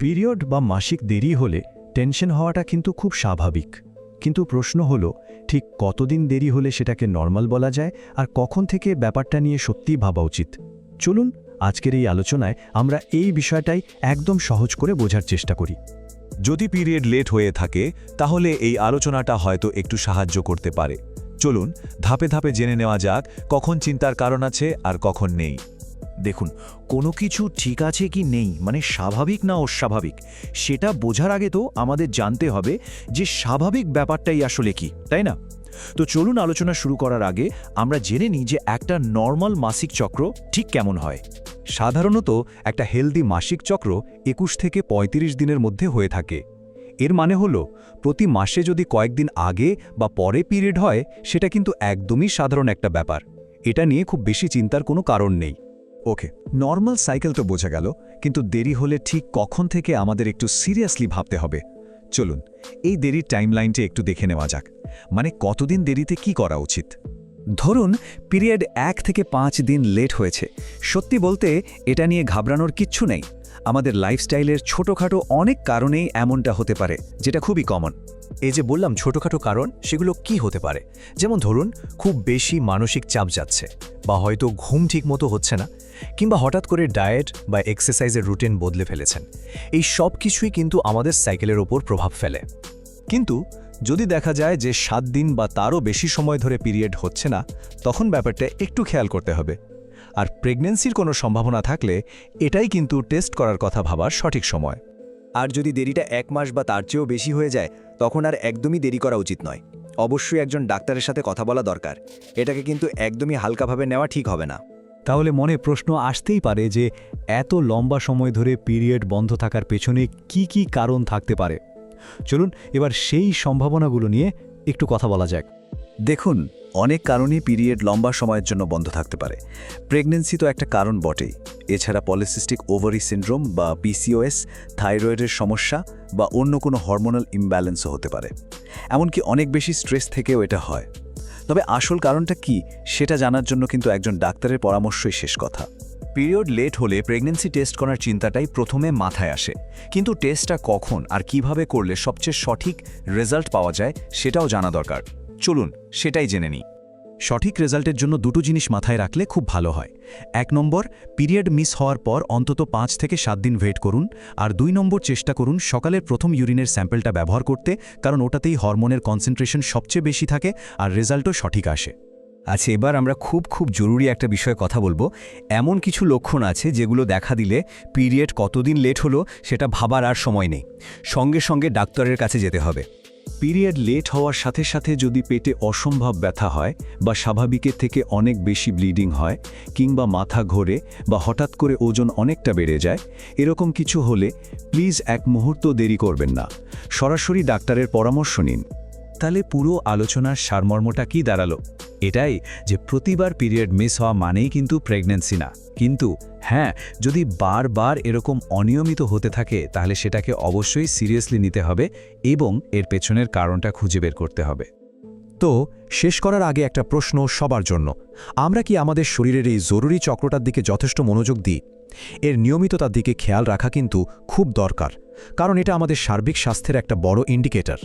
Period বা মাসিক দেরি হলে টেনশন হওয়াটা কিন্তু খুব স্বাভাবিক। কিন্তু প্রশ্ন হলো, ঠিক কতদিন দেরি হলে সেটাকে নর্মাল বলা যায়, আর কখন থেকে ব্যাপারটা নিয়ে সত্যিই ভাবা উচিত? চলুন আজকের এই আলোচনায় আমরা এই বিষয়টাই একদম সহজ করে বোঝার চেষ্টা করি। যদি পিরিয়ড লেট হয়ে থাকে তাহলে এই আলোচনাটা হয়তো একটু সাহায্য করতে পারে। চলুন ধাপে ধাপে জেনে নেওয়া যাক কখন চিন্তার কারণ আছে আর কখন নেই। দেখুন, কোনো কিছু ঠিক আছে কি নেই, মানে স্বাভাবিক না অস্বাভাবিক, সেটা বোঝার আগে তো আমাদের জানতে হবে যে স্বাভাবিক ব্যাপারটাই আসলে কি, তাই না? তো চলুন আলোচনা শুরু করার আগে আমরা জেনে নিই যে একটা নর্মাল মাসিক চক্র ঠিক কেমন হয়। সাধারণত একটা হেলদি মাসিক চক্র ২১ থেকে ৩৫ দিনের মধ্যে হয়ে থাকে। এর মানে হলো প্রতি মাসে যদি কয়েকদিন আগে বা পরে পিরিয়ড হয় সেটা কিন্তু একদমই সাধারণ একটা ব্যাপার। এটা নিয়ে খুব বেশি চিন্তার কোনো কারণ নেই। ওকে, নর্মাল সাইকেল তো বোঝা গেল, কিন্তু দেরি হলে ঠিক কখন থেকে আমাদের একটু সিরিয়াসলি ভাবতে হবে। চলুন এই দেরির টাইমলাইনটি একটু দেখে নেওয়া যাক। মানে কতদিন দেরিতে কি করা উচিত? ধরুন পিরিয়ড ১ থেকে ৫ দিন লেট হয়েছে। সত্যি বলতে এটা নিয়ে ঘাবড়ানোর কিচ্ছু নেই। আমাদের লাইফস্টাইলের ছোটোখাটো অনেক কারণেই এমনটা হতে পারে, যেটা খুবই কমন। এই যে বললাম ছোটখাটো কারণ, সেগুলো কি হতে পারে? যেমন ধরুন খুব বেশি মানসিক চাপ যাচ্ছে, বা হয়তো ঘুম ঠিকমতো হচ্ছে না, কিংবা হঠাৎ করে ডায়েট বা এক্সারসাইজের রুটিন বদলে ফেলেছেন। এই সব কিছুই কিন্তু আমাদের সাইকেলের ওপর প্রভাব ফেলে। কিন্তু যদি দেখা যায় যে ৭ দিন বা তারও বেশি সময় ধরে পিরিয়ড হচ্ছে না, তখন ব্যাপারটা একটু খেয়াল করতে হবে। আর প্রেগন্যান্সির কোনো সম্ভাবনা থাকলে এটাই কিন্তু টেস্ট করার কথা ভাবার সঠিক সময়। আর যদি দেরিটা ১ মাস বা তার চেয়েও বেশি হয়ে যায়, তখন আর একদমই দেরি করা উচিত নয়। অবশ্যই একজন ডাক্তারের সাথে কথা বলা দরকার। এটাকে কিন্তু একদমই হালকাভাবে নেওয়া ঠিক হবে না। তাহলে মনে প্রশ্ন আসতেই পারে যে এত লম্বা সময় ধরে পিরিয়ড বন্ধ থাকার পেছনে কি কি কারণ থাকতে পারে। চলুন এবার সেই সম্ভাবনাগুলো নিয়ে একটু কথা বলা যাক। দেখুন, অনেক কারণেই পিরিয়ড লম্বা সময়ের জন্য বন্ধ থাকতে পারে। প্রেগন্যান্সি তো একটা কারণ বটেই। এছাড়া পলিসিস্টিক ওভারি সিন্ড্রোম বা পিসিওএস, থাইরয়েডের সমস্যা বা অন্য কোনো হরমোনাল ইমব্যালেন্সও হতে পারে। এমনকি অনেক বেশি স্ট্রেস থেকেও এটা হয়। তবে আসল কারণটা কি সেটা জানার জন্য কিন্তু একজন ডাক্তারের পরামর্শই শেষ কথা। পিরিয়ড লেট হলে প্রেগন্যান্সি টেস্ট করার চিন্তাটাই প্রথমে মাথায় আসে, কিন্তু টেস্টটা কখন আর কিভাবে করলে সবচেয়ে সঠিক রেজাল্ট পাওয়া যায় সেটাও জানা দরকার। চলুন সেটাই জেনে নিই। সঠিক রেজাল্টের জন্য দুটো জিনিস মাথায় রাখলে খুব ভালো হয়। ১ নম্বর, পিরিয়ড মিস হওয়ার পর অন্তত ৫ থেকে ৭ দিন ওয়েট করুন। আর ২ নম্বর, চেষ্টা করুন সকালের প্রথম ইউরিনের স্যাম্পলটা ব্যবহার করতে, কারণ ওটাতেই হরমোনের কনসেন্ট্রেশন সবচেয়ে বেশি থাকে আর রেজাল্টও সঠিক আসে। আচ্ছা, এবার আমরা খুব জরুরি একটা বিষয়ে কথা বলবো। এমন কিছু লক্ষণ আছে যেগুলো দেখা দিলে পিরিয়ড কতদিন লেট হলো সেটা ভাবার আর সময় নেই, সঙ্গে সঙ্গে ডাক্তারের কাছে যেতে হবে। পিরিয়ড লেট হওয়ার সাথে সাথে যদি পেটে অসম্ভব ব্যথা হয়, বা স্বাভাবিকের থেকে অনেক বেশি ব্লিডিং হয়, কিংবা মাথা ঘোরে, বা হঠাৎ করে ওজন অনেকটা বেড়ে যায়, এরকম কিছু হলে প্লিজ এক মুহূর্ত দেরি করবেন না, সরাসরি ডাক্তারের পরামর্শ নিন। তাহলে পুরো আলোচনার সারমর্মটা কি দাঁড়ালো? এটাই যে প্রতিবার পিরিয়ড মিস হওয়া মানেই কিন্তু প্রেগন্যান্সি না। কিন্তু হ্যাঁ, যদি বারবার এরকম অনিয়মিত হতে থাকে তাহলে সেটাকে অবশ্যই সিরিয়াসলি নিতে হবে এবং এর পেছনের কারণটা খুঁজে বের করতে হবে। তো শেষ করার আগে একটা প্রশ্ন সবার জন্য: আমরা কি আমাদের শরীরের এই জরুরি চক্রটার দিকে যথেষ্ট মনোযোগ দিই? এর নিয়মিততার দিকে খেয়াল রাখা কিন্তু খুব দরকার, কারণ এটা আমাদের সার্বিক স্বাস্থ্যের একটা বড় ইন্ডিকেটর।